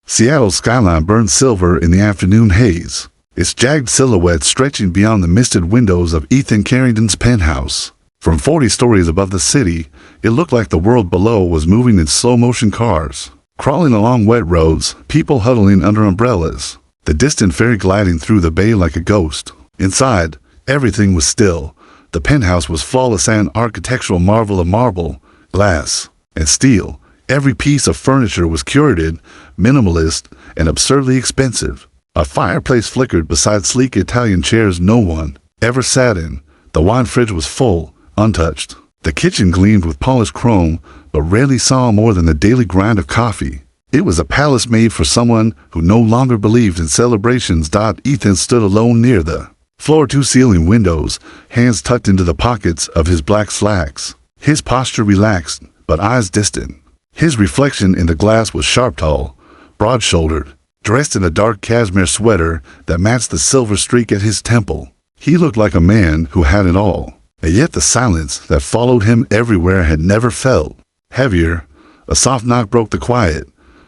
Seattle's skyline burned silver in the afternoon haze, its jagged silhouette stretching beyond the misted windows of Ethan Carrington's penthouse. From 40 stories above the city, it looked like the world below was moving in slow-motion cars. Crawling along wet roads, people huddling under umbrellas, the distant ferry gliding through the bay like a ghost. Inside, everything was still. The penthouse was flawless, an architectural marvel of marble, glass, and steel. Every piece of furniture was curated, minimalist, and absurdly expensive. A fireplace flickered beside sleek Italian chairs no one ever sat in. The wine fridge was full, untouched. The kitchen gleamed with polished chrome, but rarely saw more than the daily grind of coffee. It was a palace made for someone who no longer believed in celebrations. Ethan stood alone near the floor-to-ceiling windows, hands tucked into the pockets of his black slacks. His posture relaxed, but eyes distant. His reflection in the glass was sharp, tall, broad-shouldered, dressed in a dark cashmere sweater that matched the silver streak at his temple. He looked like a man who had it all, and yet the silence that followed him everywhere had never felt heavier. A soft knock broke the quiet.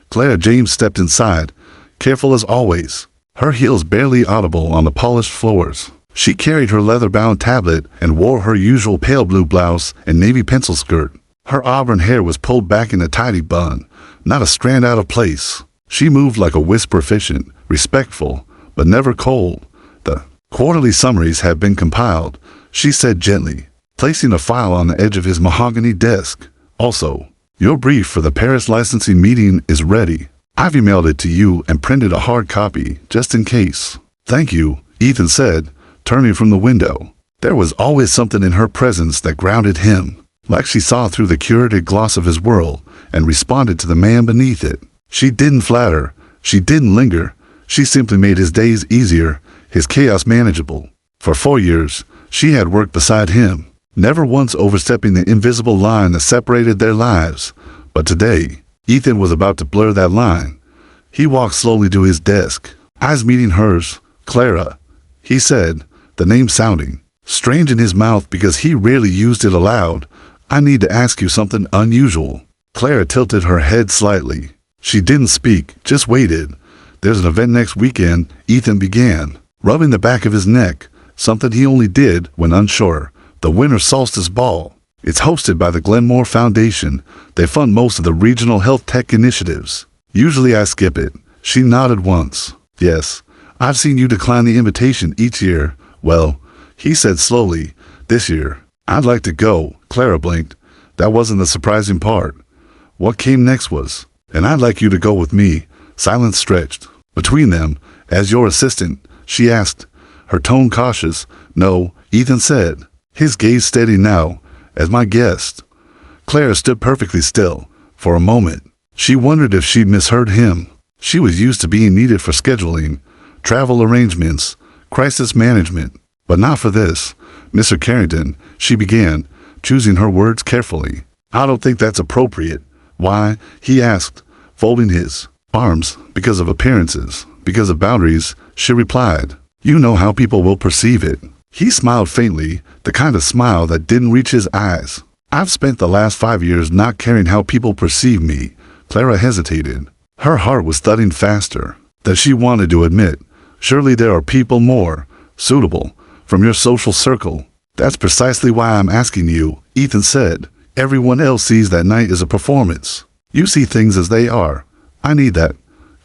Clara James stepped inside, careful as always, her heels barely audible on the polished floors. She carried her leather-bound tablet and wore her usual pale blue blouse and navy pencil skirt. Her auburn hair was pulled back in a tidy bun, not a strand out of place. She moved like a wisp, proficient, respectful, but never cold. The quarterly summaries had been compiled, she said gently, placing a file on the edge of his mahogany desk. Also, your brief for the Paris licensing meeting is ready. I've emailed it to you and printed a hard copy, just in case. Thank you, Ethan said, turning from the window. There was always something in her presence that grounded him, like she saw through the curated gloss of his world and responded to the man beneath it. She didn't flatter, she didn't linger, she simply made his days easier, his chaos manageable. For 4 years, she had worked beside him, never once overstepping the invisible line that separated their lives. But today, Ethan was about to blur that line. He walked slowly to his desk, eyes meeting hers. Clara, he said, the name sounding strange in his mouth because he rarely used it aloud. I need to ask you something unusual. Clara tilted her head slightly. She didn't speak, just waited. There's an event next weekend, Ethan began, rubbing the back of his neck, something he only did when unsure. The Winter Solstice Ball. It's hosted by the Glenmore Foundation. They fund most of the regional health tech initiatives. Usually I skip it. She nodded once. Yes, I've seen you decline the invitation each year. Well, he said slowly, this year, I'd like to go. Clara blinked. That wasn't the surprising part. What came next was, and I'd like you to go with me. Silence stretched between them. As your assistant, she asked, her tone cautious. No, Ethan said, his gaze steady now. As my guest. Clara stood perfectly still. For a moment, she wondered if she'd misheard him. She was used to being needed for scheduling, travel arrangements, crisis management, but not for this. Mr. Carrington, she began, choosing her words carefully. I don't think that's appropriate. Why? He asked, folding his arms. Because of appearances, because of boundaries, she replied. You know how people will perceive it. He smiled faintly, the kind of smile that didn't reach his eyes. I've spent the last 5 years not caring how people perceive me. Clara hesitated. Her heart was thudding faster than she wanted to admit. Surely there are people more suitable from your social circle. That's precisely why I'm asking you, Ethan said. Everyone else sees that night as a performance. You see things as they are. I need that.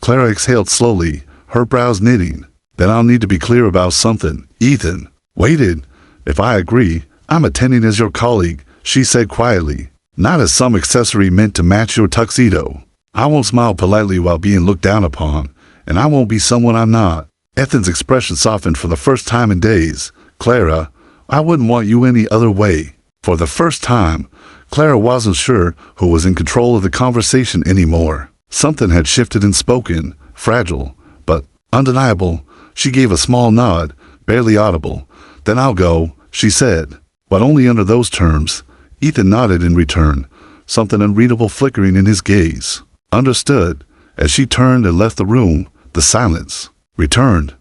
Clara exhaled slowly, her brows knitting. Then I'll need to be clear about something. Ethan waited. If I agree, I'm attending as your colleague, she said quietly, not as some accessory meant to match your tuxedo. I won't smile politely while being looked down upon, and I won't be someone I'm not. Ethan's expression softened for the first time in days. Clara, I wouldn't want you any other way. For the first time, Clara wasn't sure who was in control of the conversation anymore. Something had shifted and spoken, fragile, but undeniable. She gave a small nod, barely audible. Then I'll go, she said, but only under those terms. Ethan nodded in return, something unreadable flickering in his gaze. Understood. As she turned and left the room, the silence returned,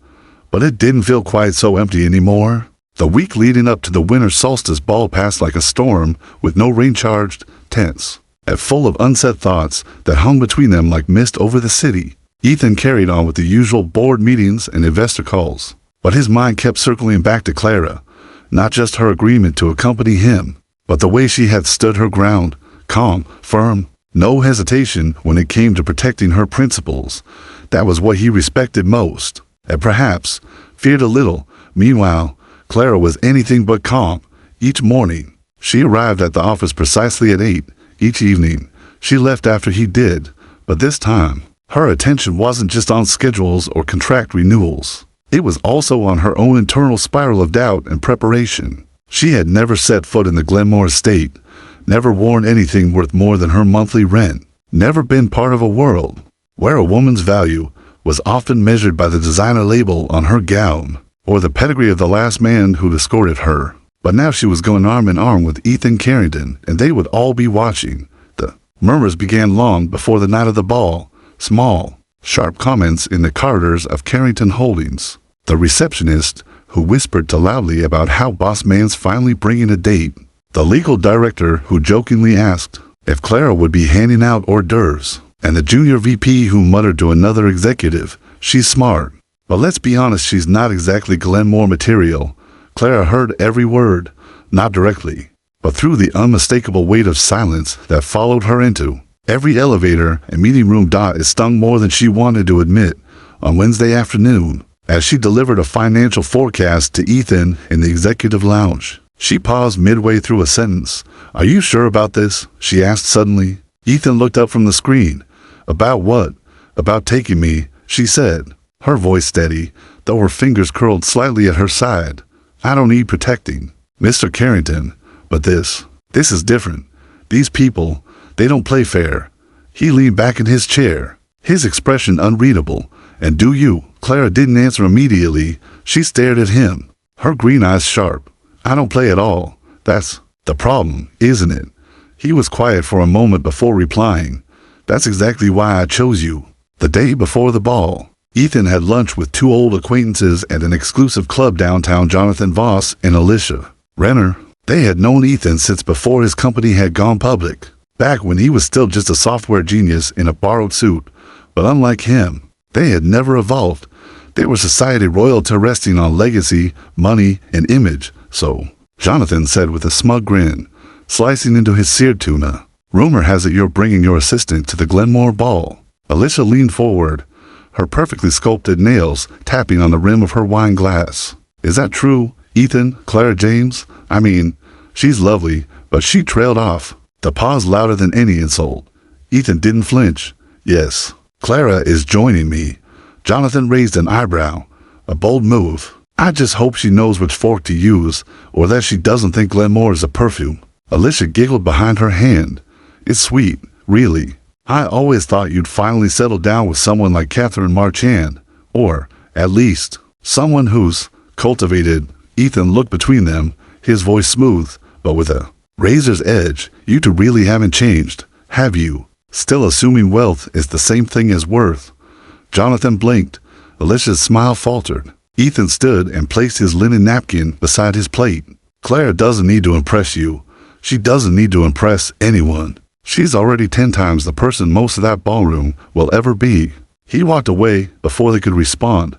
but it didn't feel quite so empty anymore. The week leading up to the Winter Solstice Ball passed like a storm, with no rain-charged, tense, and full of unsaid thoughts that hung between them like mist over the city. Ethan carried on with the usual board meetings and investor calls, but his mind kept circling back to Clara, not just her agreement to accompany him, but the way she had stood her ground, calm, firm, no hesitation when it came to protecting her principles. That was what he respected most, and perhaps feared a little. Meanwhile, Clara was anything but calm. Each morning, she arrived at the office precisely at 8. Each evening, she left after he did, but this time, her attention wasn't just on schedules or contract renewals. It was also on her own internal spiral of doubt and preparation. She had never set foot in the Glenmore estate, never worn anything worth more than her monthly rent, never been part of a world where a woman's value was often measured by the designer label on her gown or the pedigree of the last man who'd escorted her. But now she was going arm in arm with Ethan Carrington, and they would all be watching. The murmurs began long before the night of the ball, small, sharp comments in the corridors of Carrington Holdings. The receptionist who whispered too loudly about how boss man's finally bringing a date. The legal director who jokingly asked if Clara would be handing out hors d'oeuvres. And the junior VP who muttered to another executive, "She's smart, but let's be honest, she's not exactly Glenmore material." Clara heard every word, not directly, but through the unmistakable weight of silence that followed her into every elevator and meeting room. It stung more than she wanted to admit. On Wednesday afternoon, as she delivered a financial forecast to Ethan in the executive lounge, she paused midway through a sentence. "Are you sure about this?" she asked suddenly. Ethan looked up from the screen. "About what?" "About taking me," she said, her voice steady, though her fingers curled slightly at her side. "I don't need protecting, Mr. Carrington, but this is different. These people, they don't play fair." He leaned back in his chair, his expression unreadable. "And do you?" Clara didn't answer immediately. She stared at him, her green eyes sharp. "I don't play at all. That's the problem, isn't it?" He was quiet for a moment before replying. "That's exactly why I chose you." The day before the ball, Ethan had lunch with two old acquaintances at an exclusive club downtown. Jonathan Voss and Alicia Renner. They had known Ethan since before his company had gone public, back when he was still just a software genius in a borrowed suit. But unlike him, they had never evolved. They were society royalty resting on legacy, money, and image. "So," Jonathan said with a smug grin, slicing into his seared tuna, "rumor has it you're bringing your assistant to the Glenmore ball." Alicia leaned forward, her perfectly sculpted nails tapping on the rim of her wine glass. "Is that true, Ethan? Clara James? I mean, she's lovely," but she trailed off, the pause louder than any insult. Ethan didn't flinch. "Yes, Clara is joining me." Jonathan raised an eyebrow, a bold move. "I just hope she knows which fork to use, or that she doesn't think Glenmore is a perfume." Alicia giggled behind her hand. "It's sweet, really. I always thought you'd finally settle down with someone like Catherine Marchand, or, at least, someone who's cultivated." Ethan looked between them, his voice smooth, but with a razor's edge. "You two really haven't changed, have you? Still assuming wealth is the same thing as worth?" Jonathan blinked. Alicia's smile faltered. Ethan stood and placed his linen napkin beside his plate. "Clara doesn't need to impress you. She doesn't need to impress anyone. She's already 10 times the person most of that ballroom will ever be." He walked away before they could respond.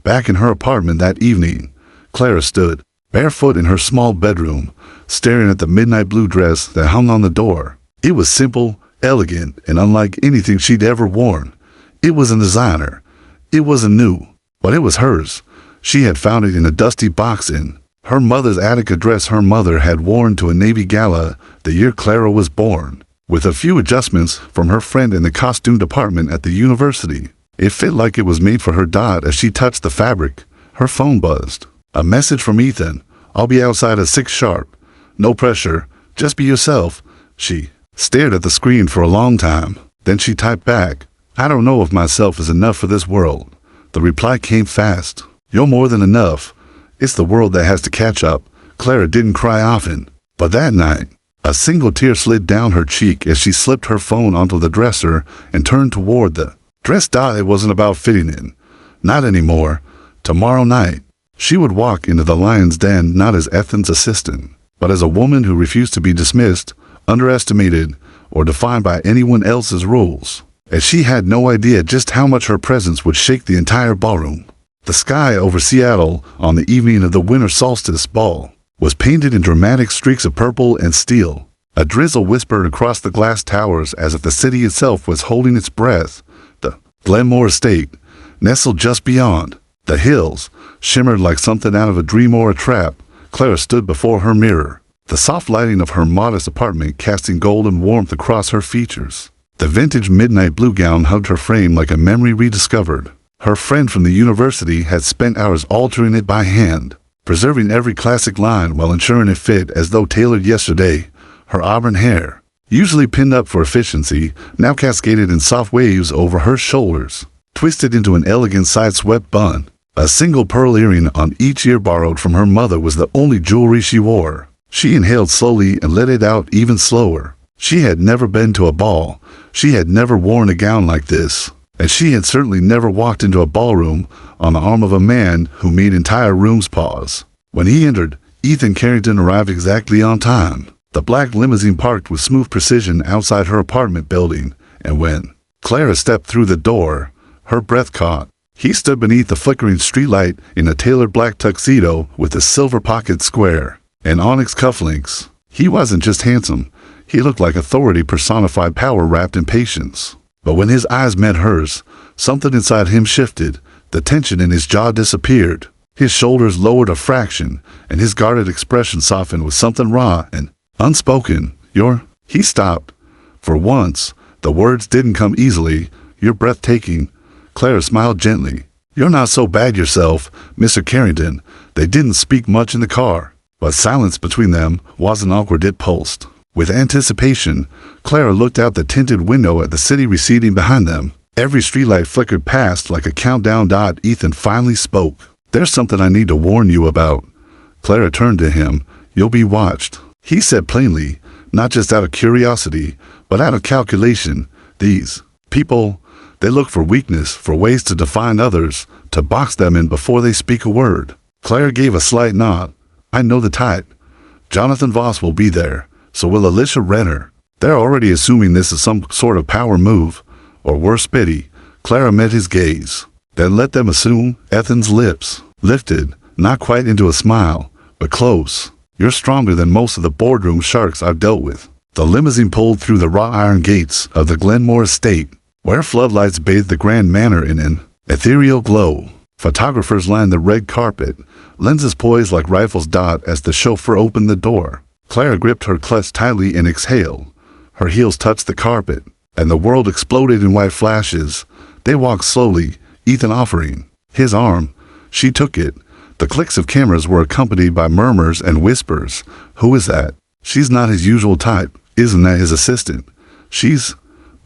Back in her apartment that evening, Clara stood, barefoot in her small bedroom, staring at the midnight blue dress that hung on the door. It was simple, elegant, and unlike anything she'd ever worn. It wasn't designer. It wasn't new, but it was hers. She had found it in a dusty box in her mother's attic, a dress her mother had worn to a Navy gala the year Clara was born. With a few adjustments from her friend in the costume department at the university, it fit like it was made for her. As she touched the fabric, her phone buzzed. A message from Ethan. "I'll be outside at 6 sharp. No pressure. Just be yourself." She stared at the screen for a long time. Then she typed back, "I don't know if myself is enough for this world." The reply came fast. "You're more than enough. It's the world that has to catch up." Clara didn't cry often, but that night, a single tear slid down her cheek as she slipped her phone onto the dresser and turned toward the dress. It wasn't about fitting in. Not anymore. Tomorrow night, she would walk into the lion's den not as Ethan's assistant, but as a woman who refused to be dismissed, underestimated, or defined by anyone else's rules. as she had no idea just how much her presence would shake the entire ballroom. The sky over Seattle on the evening of the winter solstice ball was painted in dramatic streaks of purple and steel. A drizzle whispered across the glass towers as if the city itself was holding its breath. The Glenmore estate, nestled just beyond the hills, shimmered like something out of a dream or a trap. Clara stood before her mirror, the soft lighting of her modest apartment casting golden warmth across her features. The vintage midnight blue gown hugged her frame like a memory rediscovered. Her friend from the university had spent hours altering it by hand, preserving every classic line while ensuring it fit as though tailored yesterday. Her auburn hair, usually pinned up for efficiency, now cascaded in soft waves over her shoulders, twisted into an elegant side-swept bun. A single pearl earring on each ear borrowed from her mother was the only jewelry she wore. She inhaled slowly and let it out even slower. She had never been to a ball. She had never worn a gown like this. And she had certainly never walked into a ballroom on the arm of a man who made entire rooms pause. When he entered, Ethan Carrington arrived exactly on time. The black limousine parked with smooth precision outside her apartment building, and when Clara stepped through the door, her breath caught. He stood beneath the flickering streetlight in a tailored black tuxedo with a silver pocket square and onyx cufflinks. He wasn't just handsome. He looked like authority personified, power wrapped in patience. But when his eyes met hers, something inside him shifted. The tension in his jaw disappeared. His shoulders lowered a fraction, and his guarded expression softened with something raw and unspoken. He stopped. For once, the words didn't come easily. You're breathtaking. Clara smiled gently. You're not so bad yourself, Mr. Carrington. They didn't speak much in the car, but silence between them wasn't awkward. It pulsed. With anticipation, Clara looked out the tinted window at the city receding behind them. Every streetlight flickered past like a countdown. Ethan finally spoke. There's something I need to warn you about. Clara turned to him. You'll be watched, he said plainly, not just out of curiosity, but out of calculation. These people, they look for weakness, for ways to define others, to box them in before they speak a word. Clara gave a slight nod. I know the type. Jonathan Voss will be there. So will Alicia Renner. They're already assuming this is some sort of power move, or worse pity. Clara met his gaze. Then let them assume. Ethan's lips lifted, not quite into a smile, but close. You're stronger than most of the boardroom sharks I've dealt with. The limousine pulled through the wrought iron gates of the Glenmore estate, where floodlights bathed the grand manor in an ethereal glow. Photographers lined the red carpet, lenses poised like rifles. As the chauffeur opened the door, Clara gripped her clutch tightly and exhaled. Her heels touched the carpet, and the world exploded in white flashes. They walked slowly, Ethan offering his arm. She took it. The clicks of cameras were accompanied by murmurs and whispers. Who is that? She's not his usual type. Isn't that his assistant? She's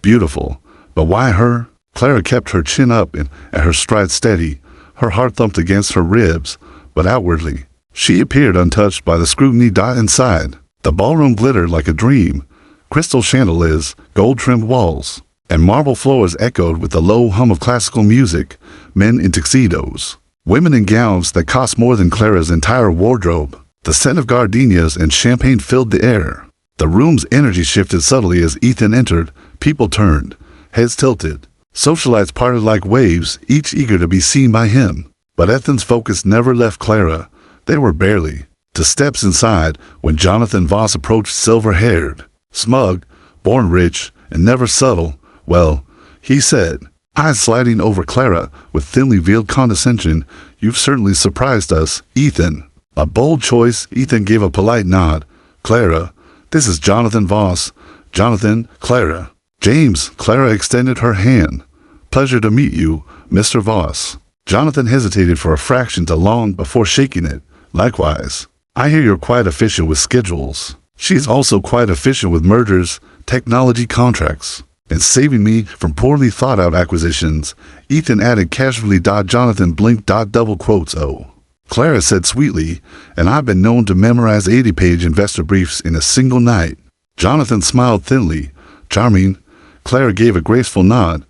beautiful. But why her? Clara kept her chin up and her stride steady. Her heart thumped against her ribs, but outwardly she appeared untouched by the scrutiny. Inside, the ballroom glittered like a dream. Crystal chandeliers, gold-trimmed walls, and marble floors echoed with the low hum of classical music. Men in tuxedos, women in gowns that cost more than Clara's entire wardrobe. The scent of gardenias and champagne filled the air. The room's energy shifted subtly as Ethan entered. People turned, heads tilted. Socialites parted like waves, each eager to be seen by him. But Ethan's focus never left Clara. They were barely 2 steps inside when Jonathan Voss approached, silver-haired, smug, born rich, and never subtle. Well, he said, eyes sliding over Clara with thinly veiled condescension. You've certainly surprised us, Ethan. A bold choice. Ethan gave a polite nod. Clara, this is Jonathan Voss. Jonathan, Clara. James. Clara extended her hand. Pleasure to meet you, Mr. Voss. Jonathan hesitated for a fraction too long before shaking it. Likewise. I hear you're quite efficient with schedules. She's also quite efficient with mergers, technology contracts, and saving me from poorly thought out acquisitions, Ethan added casually. Jonathan blinked. Double quotes. Oh, Clara said sweetly, and I've been known to memorize 80-page investor briefs in a single night. Jonathan smiled thinly. Charming. Clara gave a graceful nod.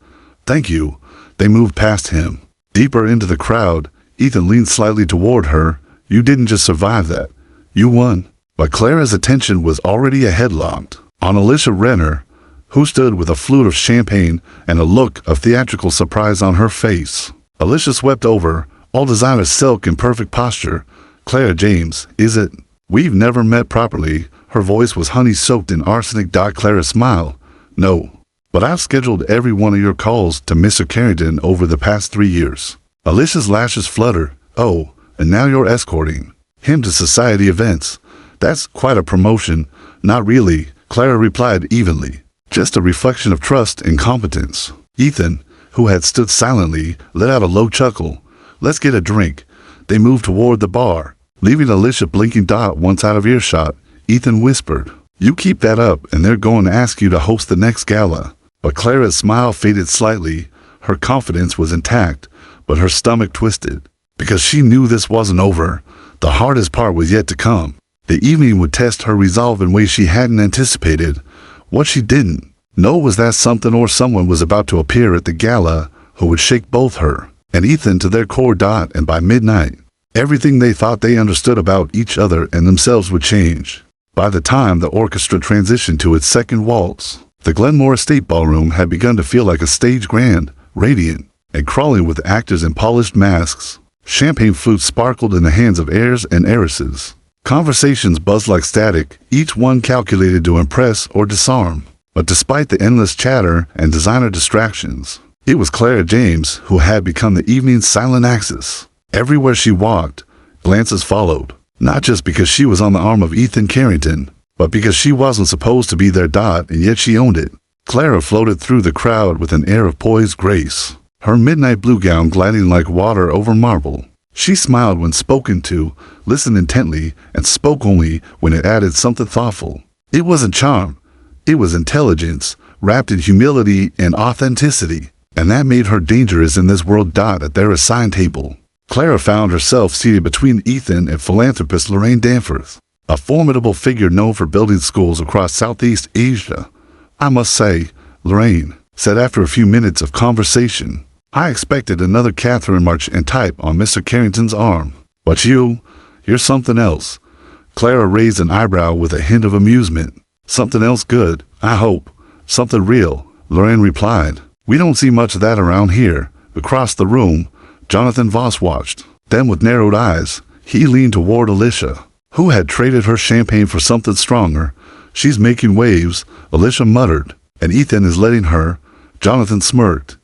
Thank you. They moved past him. Deeper into the crowd, Ethan leaned slightly toward her. You didn't just survive that. You won. But Clara's attention was already a headlocked on Alicia Renner. who stood with a flute of champagne and a look of theatrical surprise on her face. Alicia swept over, all designer silk in perfect posture. "Clara James, is it? We've never met properly." Her voice was honey-soaked in arsenic. Clara smiled. "No, but I've scheduled every one of your calls to Mr. Carrington over the past 3 years." Alicia's lashes fluttered. "Oh, and now you're escorting him to society events. That's quite a promotion." "Not really," Clara replied evenly. "Just a reflection of trust and competence." Ethan, who had stood silently, let out a low chuckle. "Let's get a drink." They moved toward the bar, leaving Alicia blinking. Once out of earshot, Ethan whispered, "You keep that up and they're going to ask you to host the next gala." But Clara's smile faded slightly. Her confidence was intact, but her stomach twisted, because she knew this wasn't over. The hardest part was yet to come. The evening would test her resolve in ways she hadn't anticipated. What she didn't know was that something or someone was about to appear at the gala who would shake both her and Ethan to their core. And by midnight, everything they thought they understood about each other and themselves would change. By the time the orchestra transitioned to its second waltz, the Glenmore Estate Ballroom had begun to feel like a stage, grand, radiant, and crawling with actors in polished masks. Champagne flutes sparkled in the hands of heirs and heiresses. Conversations buzzed like static, each one calculated to impress or disarm. But despite the endless chatter and designer distractions, it was Clara James who had become the evening's silent axis. Everywhere she walked, glances followed, not just because she was on the arm of Ethan Carrington, but because she wasn't supposed to be there. And yet she owned it. Clara floated through the crowd with an air of poised grace, her midnight blue gown gliding like water over marble. She smiled when spoken to, listened intently, and spoke only when it added something thoughtful. It wasn't charm, it was intelligence, wrapped in humility and authenticity, and that made her dangerous in this world. At their assigned table, Clara found herself seated between Ethan and philanthropist Lorraine Danforth, a formidable figure known for building schools across Southeast Asia. "I must say," Lorraine said after a few minutes of conversation, "I expected another Catherine March and type on Mr. Carrington's arm. But you're something else." Clara raised an eyebrow with a hint of amusement. "Something else good, I hope. Something real," Lorraine replied. "We don't see much of that around here." Across the room, Jonathan Voss watched. Then with narrowed eyes, he leaned toward Alicia, who had traded her champagne for something stronger. "She's making waves," Alicia muttered. "And Ethan is letting her." Jonathan smirked.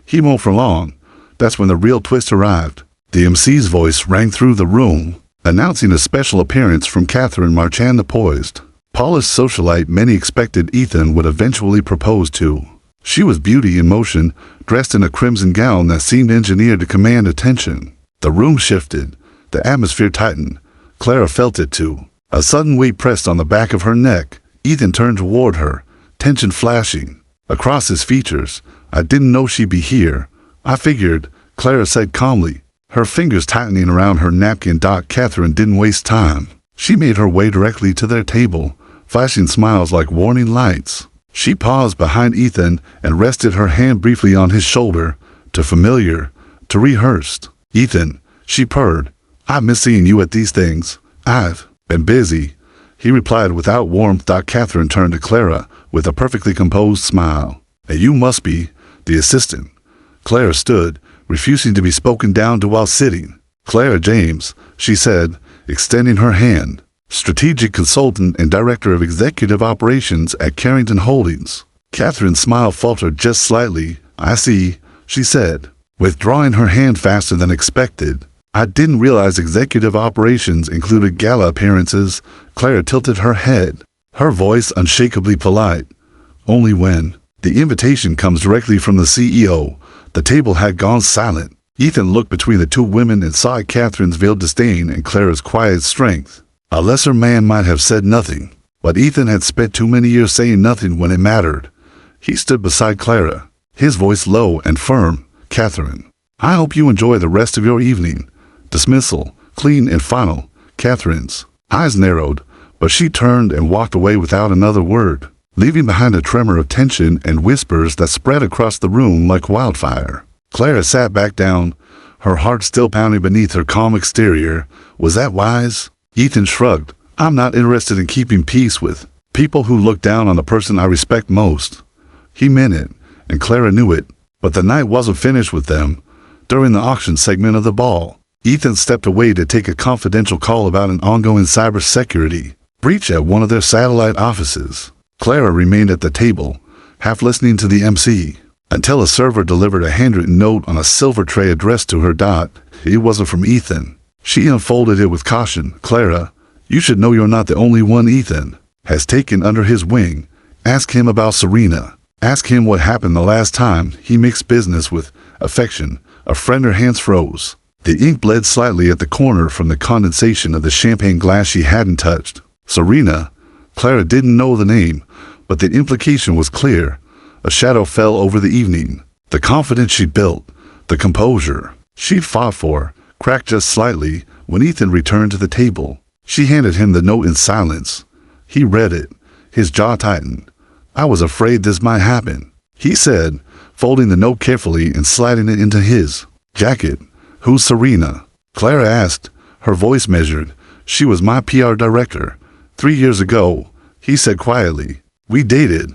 "He won't for long." That's when the real twist arrived. The MC's voice rang through the room, announcing a special appearance from Catherine Marchand, the poised, polished socialite many expected Ethan would eventually propose to. She was beauty in motion, dressed in a crimson gown that seemed engineered to command attention. The room shifted. The atmosphere tightened. Clara felt it too. A sudden weight pressed on the back of her neck. Ethan turned toward her, tension flashing across his features. "I didn't know she'd be here." "I figured," Clara said calmly, her fingers tightening around her napkin. Catherine didn't waste time. She made her way directly to their table, flashing smiles like warning lights. She paused behind Ethan and rested her hand briefly on his shoulder. "Too familiar, too rehearsed." "Ethan," she purred, "I miss seeing you at these things." "I've been busy," he replied without warmth. Catherine turned to Clara with a perfectly composed smile. "And you must be the assistant." Clara stood, refusing to be spoken down to while sitting. "Clara James," she said, extending her hand. "Strategic consultant and director of executive operations at Carrington Holdings." Catherine's smile faltered just slightly. "I see," she said, withdrawing her hand faster than expected. "I didn't realize executive operations included gala appearances." Clara tilted her head, her voice unshakably polite. "Only when the invitation comes directly from the CEO." The table had gone silent. Ethan looked between the two women and saw Catherine's veiled disdain and Clara's quiet strength. A lesser man might have said nothing, but Ethan had spent too many years saying nothing when it mattered. He stood beside Clara, his voice low and firm. "Catherine, I hope you enjoy the rest of your evening." Dismissal, clean and final. Catherine's eyes narrowed, but she turned and walked away without another word, leaving behind a tremor of tension and whispers that spread across the room like wildfire. Clara sat back down, her heart still pounding beneath her calm exterior. Was that wise? Ethan shrugged. "I'm not interested in keeping peace with people who look down on the person I respect most." He meant it, and Clara knew it. But the night wasn't finished with them. During the auction segment of the ball, Ethan stepped away to take a confidential call about an ongoing cybersecurity breach at one of their satellite offices. Clara remained at the table, half listening to the MC, until a server delivered a handwritten note on a silver tray addressed to her. It wasn't from Ethan. She unfolded it with caution. "Clara, you should know you're not the only one Ethan has taken under his wing. Ask him about Serena. Ask him what happened the last time he mixed business with affection." A friend. Her hands froze. The ink bled slightly at the corner from the condensation of the champagne glass she hadn't touched. Serena. Clara didn't know the name, but the implication was clear. A shadow fell over the evening. The confidence she'd built, the composure she'd fought for, cracked just slightly when Ethan returned to the table. She handed him the note in silence. He read it. His jaw tightened. "I was afraid this might happen," he said, folding the note carefully and sliding it into his jacket. "Who's Serena?" Clara asked, her voice measured. "She was my PR director 3 years ago," he said quietly. "We dated.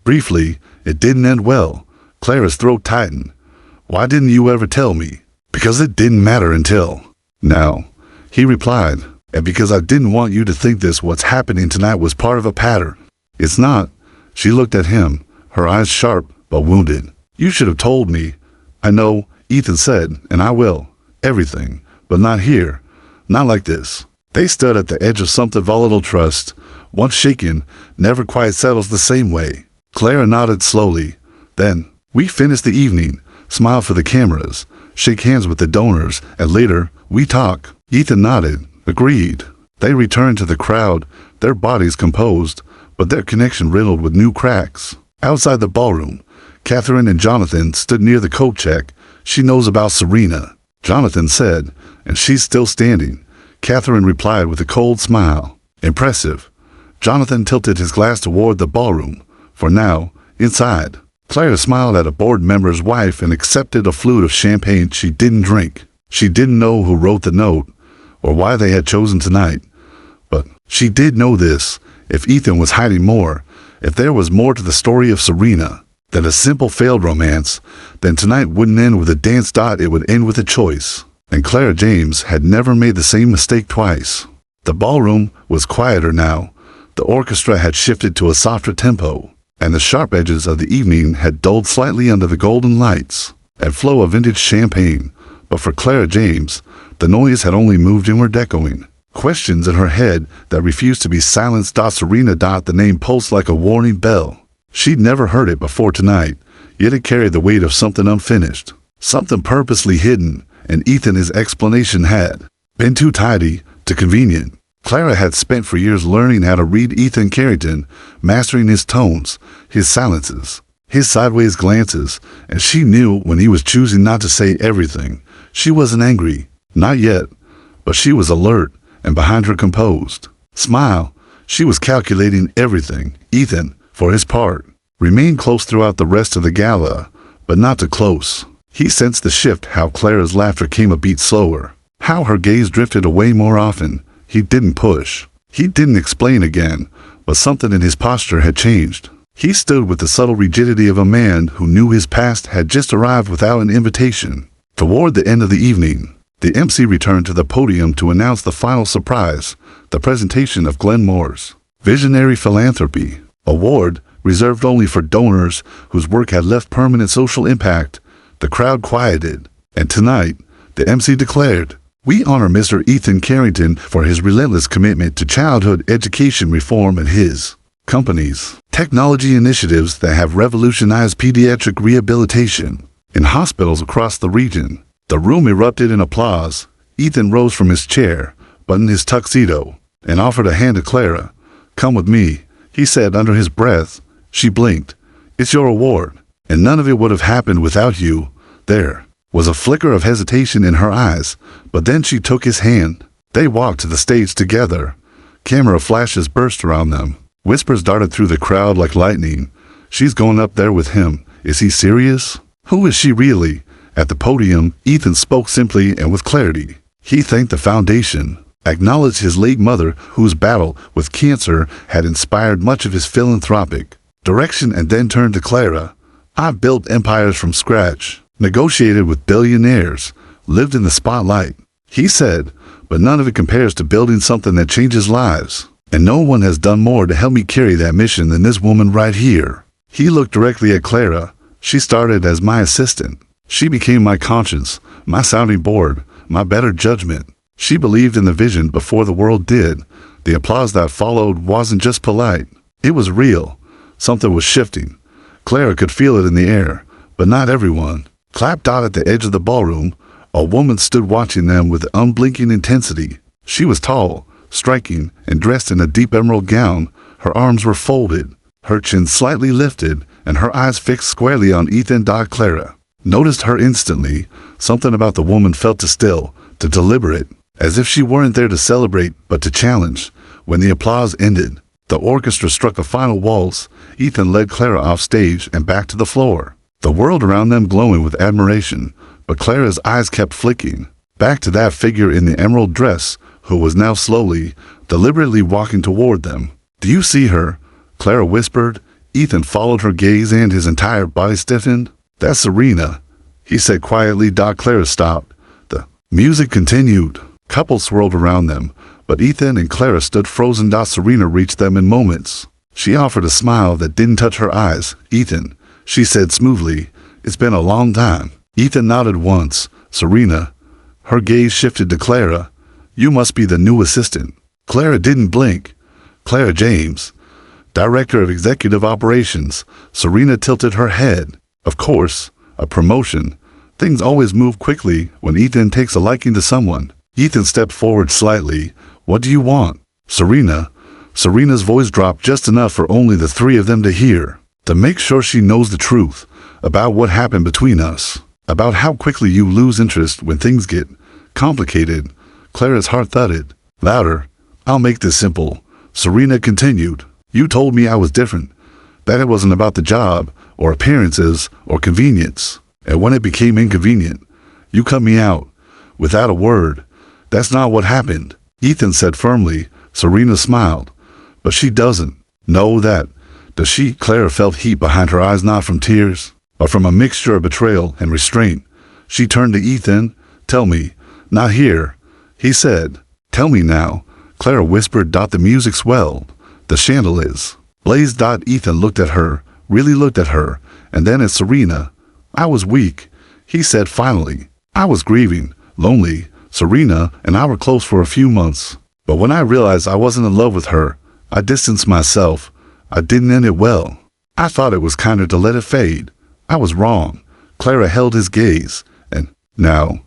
Briefly. It didn't end well." Clara's throat tightened. "Why didn't you ever tell me?" "Because it didn't matter until now," he replied. "And because I didn't want you to think what's happening tonight was part of a pattern." "It's not." She looked at him, her eyes sharp but wounded. "You should have told me." "I know," Ethan said, "and I will. Everything. But not here. Not like this." They stood at the edge of something volatile. Trust, once shaken, never quite settles the same way. Clara nodded slowly. "Then, we finish the evening, smile for the cameras, shake hands with the donors, and later, we talk." Ethan nodded, agreed. They returned to the crowd, their bodies composed, but their connection riddled with new cracks. Outside the ballroom, Catherine and Jonathan stood near the coat check. "She knows about Serena," Jonathan said, "and she's still standing." Catherine replied with a cold smile. "Impressive." Jonathan tilted his glass toward the ballroom. "For now, inside." Clara smiled at a board member's wife and accepted a flute of champagne she didn't drink. She didn't know who wrote the note, or why they had chosen tonight. But she did know this: if Ethan was hiding more, if there was more to the story of Serena than a simple failed romance, then tonight wouldn't end with a dance. It would end with a choice. And Clara James had never made the same mistake twice. The ballroom was quieter now. The orchestra had shifted to a softer tempo, and the sharp edges of the evening had dulled slightly under the golden lights and flow of vintage champagne. But for Clara James, the noise had only moved inward, echoing questions in her head that refused to be silenced. Serena. The name pulsed like a warning bell. She'd never heard it before tonight, yet it carried the weight of something unfinished, something purposely hidden, and Ethan, his explanation had been too tidy, too convenient. Clara had spent for years learning how to read Ethan Carrington, mastering his tones, his silences, his sideways glances, and she knew when he was choosing not to say everything. She wasn't angry, not yet, but she was alert, and behind her composed smile, she was calculating everything. Ethan, for his part, remained close throughout the rest of the gala, but not too close. He sensed the shift, how Clara's laughter came a beat slower, how her gaze drifted away more often. He didn't push. He didn't explain again, but something in his posture had changed. He stood with the subtle rigidity of a man who knew his past had just arrived without an invitation. Toward the end of the evening, the MC returned to the podium to announce the final surprise, the presentation of Glenn Moore's Visionary Philanthropy Award, reserved only for donors whose work had left permanent social impact. The crowd quieted, and tonight, the MC declared, "We honor Mr. Ethan Carrington for his relentless commitment to childhood education reform and his company's technology initiatives that have revolutionized pediatric rehabilitation in hospitals across the region." The room erupted in applause. Ethan rose from his chair, buttoned his tuxedo, and offered a hand to Clara. "Come with me," he said under his breath. She blinked. "It's your award, and none of it would have happened without you." There was a flicker of hesitation in her eyes, but then she took his hand. They walked to the stage together. Camera flashes burst around them. Whispers darted through the crowd like lightning. "She's going up there with him. Is he serious? Who is she really?" At the podium, Ethan spoke simply and with clarity. He thanked the foundation, acknowledged his late mother, whose battle with cancer had inspired much of his philanthropic direction and then turned to Clara. I've built empires from scratch, negotiated with billionaires, lived in the spotlight, he said, but none of it compares to building something that changes lives. And no one has done more to help me carry that mission than this woman right here. He looked directly at Clara. She started as my assistant. She became my conscience, my sounding board, my better judgment. She believed in the vision before the world did. The applause that followed wasn't just polite. It was real. Something was shifting. Clara could feel it in the air, but not everyone. Clapped out at the edge of the ballroom, a woman stood watching them with unblinking intensity. She was tall, striking, and dressed in a deep emerald gown. Her arms were folded, her chin slightly lifted, and her eyes fixed squarely on Ethan. Clara noticed her instantly. Something about the woman felt too still, too deliberate, as if she weren't there to celebrate, but to challenge. When the applause ended, the orchestra struck a final waltz. Ethan led Clara off stage and back to the floor, the world around them glowing with admiration, but Clara's eyes kept flicking back to that figure in the emerald dress, who was now slowly, deliberately walking toward them. Do you see her? Clara whispered. Ethan followed her gaze and his entire body stiffened. That's Serena, he said quietly. Clara stopped. The music continued. Couples swirled around them, but Ethan and Clara stood frozen. Serena reached them in moments. She offered a smile that didn't touch her eyes. Ethan, she said smoothly, it's been a long time. Ethan nodded once. Serena, her gaze shifted to Clara. You must be the new assistant. Clara didn't blink. Clara James, Director of Executive Operations. Serena tilted her head. Of course, a promotion. Things always move quickly when Ethan takes a liking to someone. Ethan stepped forward slightly. What do you want? Serena's voice dropped just enough for only the three of them to hear. To make sure she knows the truth about what happened between us. About how quickly you lose interest when things get complicated. Clara's heart thudded. Louder. I'll make this simple. Serena continued. You told me I was different. That it wasn't about the job, or appearances, or convenience. And when it became inconvenient, you cut me out. Without a word. That's not what happened, Ethan said firmly. Serena smiled. But she doesn't know that. Does she? Clara felt heat behind her eyes, not from tears, but from a mixture of betrayal and restraint. She turned to Ethan. Tell me. Not here, he said. Tell me now, Clara whispered. The music swelled. The chandeliers blazed. Ethan looked at her, really looked at her, and then at Serena. I was weak, he said finally. I was grieving, lonely. Serena and I were close for a few months, but when I realized I wasn't in love with her, I distanced myself. I didn't end it well. I thought it was kinder to let it fade. I was wrong. Clara held his gaze. And now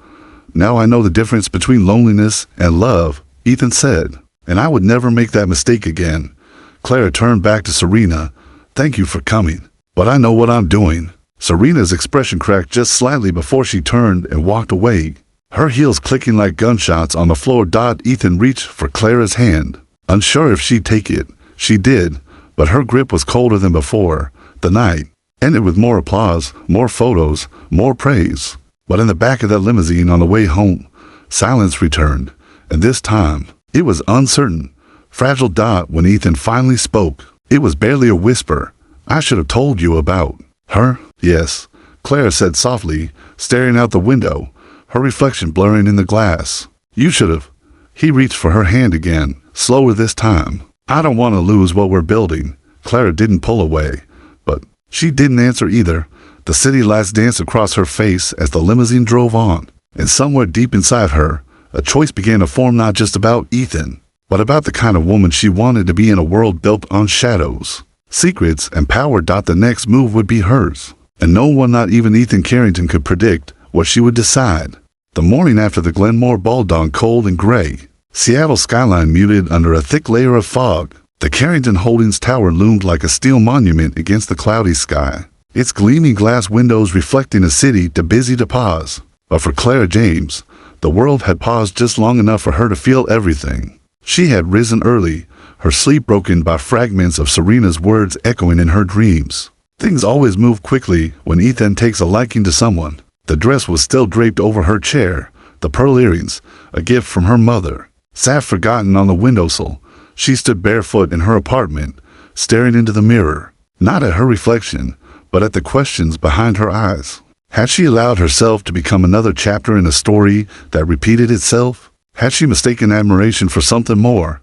I know the difference between loneliness and love, Ethan said, and I would never make that mistake again. Clara turned back to Serena. Thank you for coming, but I know what I'm doing. Serena's expression cracked just slightly before she turned and walked away, her heels clicking like gunshots on the floor. Ethan reached for Clara's hand, unsure if she'd take it. She did, but her grip was colder than before. The night ended with more applause, more photos, more praise. But in the back of that limousine on the way home, silence returned, and this time it was uncertain, fragile. When Ethan finally spoke, it was barely a whisper. I should have told you about her. Yes, Clara said softly, staring out the window, her reflection blurring in the glass. You should have. He reached for her hand again, slower this time. I don't want to lose what we're building. Clara didn't pull away, but she didn't answer either. The city lights danced across her face as the limousine drove on, and somewhere deep inside her, a choice began to form, not just about Ethan, but about the kind of woman she wanted to be in a world built on shadows, secrets, and power. The next move would be hers, and no one, not even Ethan Carrington, could predict what she would decide. The morning after the Glenmore ball dawned cold and gray, Seattle skyline muted under a thick layer of fog. The Carrington Holdings Tower loomed like a steel monument against the cloudy sky, its gleaming glass windows reflecting a city too busy to pause. But for Clara James, the world had paused just long enough for her to feel everything. She had risen early, her sleep broken by fragments of Serena's words echoing in her dreams. Things always move quickly when Ethan takes a liking to someone. The dress was still draped over her chair. The pearl earrings, a gift from her mother, sat forgotten on the windowsill. She stood barefoot in her apartment, staring into the mirror. not at her reflection, but at the questions behind her eyes. Had she allowed herself to become another chapter in a story that repeated itself? Had she mistaken admiration for something more?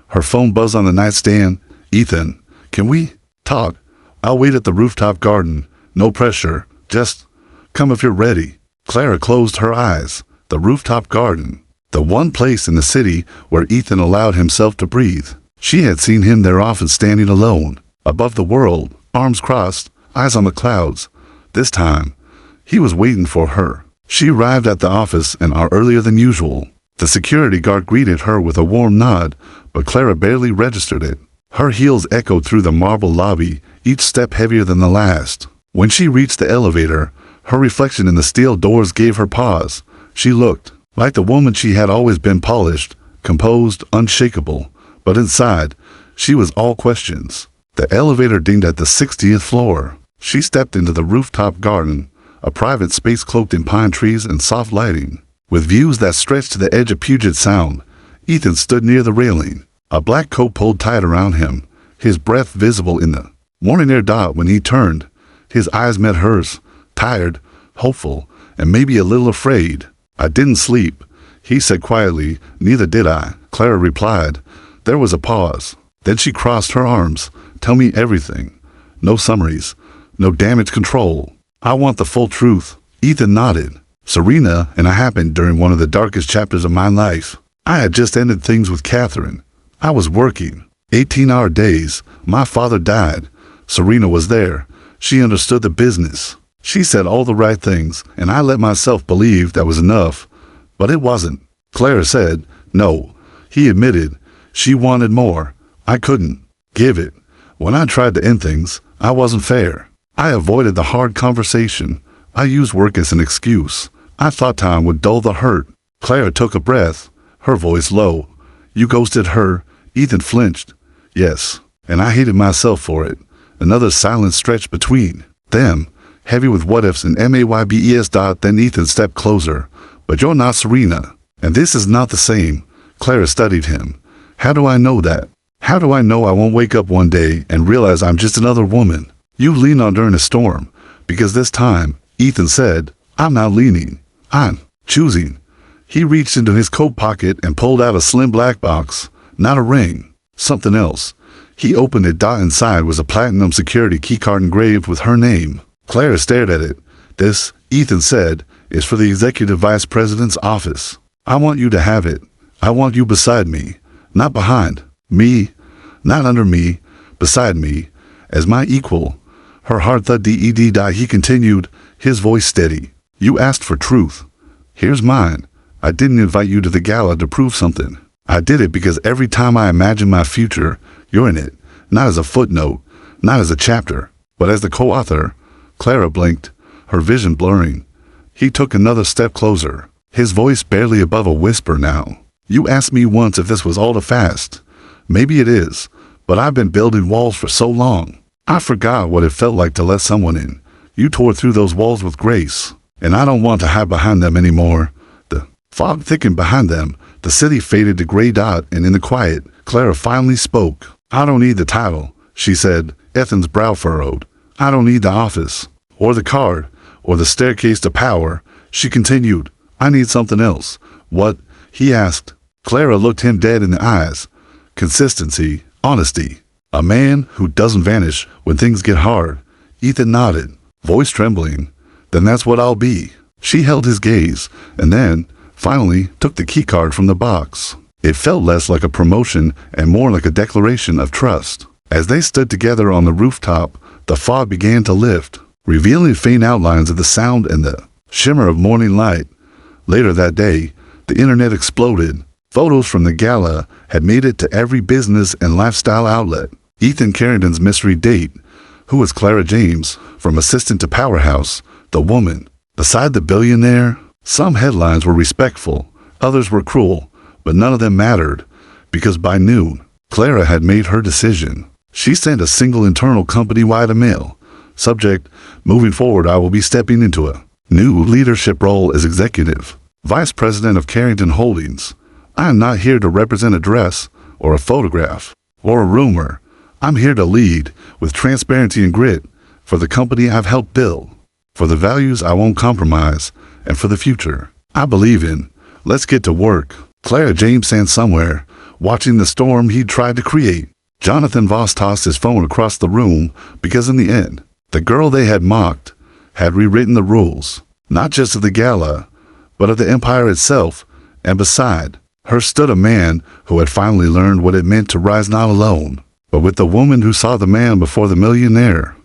Her phone buzzed on the nightstand. "Ethan, can we talk? I'll wait at the rooftop garden. No pressure. Just come if you're ready." Clara closed her eyes. The rooftop garden. The one place in the city where Ethan allowed himself to breathe. She had seen him there often standing alone, above the world, arms crossed, eyes on the clouds. This time, he was waiting for her. She arrived at the office an hour earlier than usual. The security guard greeted her with a warm nod, but Clara barely registered it. Her heels echoed through the marble lobby, each step heavier than the last. When she reached the elevator, her reflection in the steel doors gave her pause. She looked like the woman she had always been, polished, composed, unshakable. But inside, she was all questions. The elevator dinged at the 60th floor. She stepped into the rooftop garden, a private space cloaked in pine trees and soft lighting. With views that stretched to the edge of Puget Sound, Ethan stood near the railing, a black coat pulled tight around him, his breath visible in the morning air. When he turned, his eyes met hers, tired, hopeful, and maybe a little afraid. "I didn't sleep," he said quietly. "Neither did I," Clara replied. There was a pause. Then she crossed her arms. "Tell me everything. No summaries, no damage control. I want the full truth." Ethan nodded. "Serena and I happened during one of the darkest chapters of my life. I had just ended things with Catherine. I was working 18-hour days. My father died. Serena was there. She understood the business. She said all the right things, and I let myself believe that was enough. But it wasn't." Clara said, "No." He admitted. "She wanted more. I couldn't give it. When I tried to end things, I wasn't fair. I avoided the hard conversation. I used work as an excuse. I thought time would dull the hurt." Clara took a breath, her voice low. "You ghosted her?" Ethan flinched. "Yes, and I hated myself for it." Another silence stretched between them, heavy with what-ifs and maybes. Then Ethan stepped closer. "But you're not Serena, and this is not the same." Clara studied him. "How do I know that? How do I know I won't wake up one day and realize I'm just another woman you lean on during a storm? Because this time," Ethan said, "I'm not leaning. I'm choosing." He reached into his coat pocket and pulled out a slim black box. Not a ring. Something else. He opened it. Inside was a platinum security keycard engraved with her name. Clara stared at it. "This," Ethan said, "is for the executive vice president's office. I want you to have it. I want you beside me. Not behind me. Not under me. Beside me. As my equal." Her heart thudded. He continued, his voice steady. "You asked for truth. Here's mine. I didn't invite you to the gala to prove something. I did it because every time I imagine my future, you're in it. Not as a footnote, not as a chapter, but as the co-author." Clara blinked, her vision blurring. He took another step closer, his voice barely above a whisper now. "You asked me once if this was all too fast. Maybe it is, but I've been building walls for so long. I forgot what it felt like to let someone in. You tore through those walls with grace, and I don't want to hide behind them anymore." The fog thickened behind them. The city faded to gray dot, and in the quiet, Clara finally spoke. "I don't need the title," she said. Ethan's brow furrowed. "I don't need the office, or the card, or the staircase to power." She continued, "I need something else." "What?" he asked. Clara looked him dead in the eyes. "Consistency, honesty. A man who doesn't vanish when things get hard." Ethan nodded, voice trembling. "Then that's what I'll be." She held his gaze, and then, finally, took the keycard from the box. It felt less like a promotion and more like a declaration of trust. As they stood together on the rooftop, the fog began to lift, revealing faint outlines of the sound and the shimmer of morning light. Later that day, the internet exploded. Photos from the gala had made it to every business and lifestyle outlet. Ethan Carrington's mystery date, who was Clara James, from assistant to powerhouse, the woman. Beside the billionaire, some headlines were respectful, others were cruel, but none of them mattered, because by noon, Clara had made her decision. She sent a single internal company-wide email. Subject: "Moving forward, I will be stepping into a new leadership role as executive vice president of Carrington Holdings. I am not here to represent a dress, or a photograph, or a rumor. I'm here to lead with transparency and grit for the company I've helped build, for the values I won't compromise, and for the future I believe in. Let's get to work. Clara James stands somewhere, watching the storm he'd tried to create. Jonathan Voss tossed his phone across the room because in the end, the girl they had mocked had rewritten the rules, not just of the gala, but of the empire itself, and beside her stood a man who had finally learned what it meant to rise not alone, but with the woman who saw the man before the millionaire.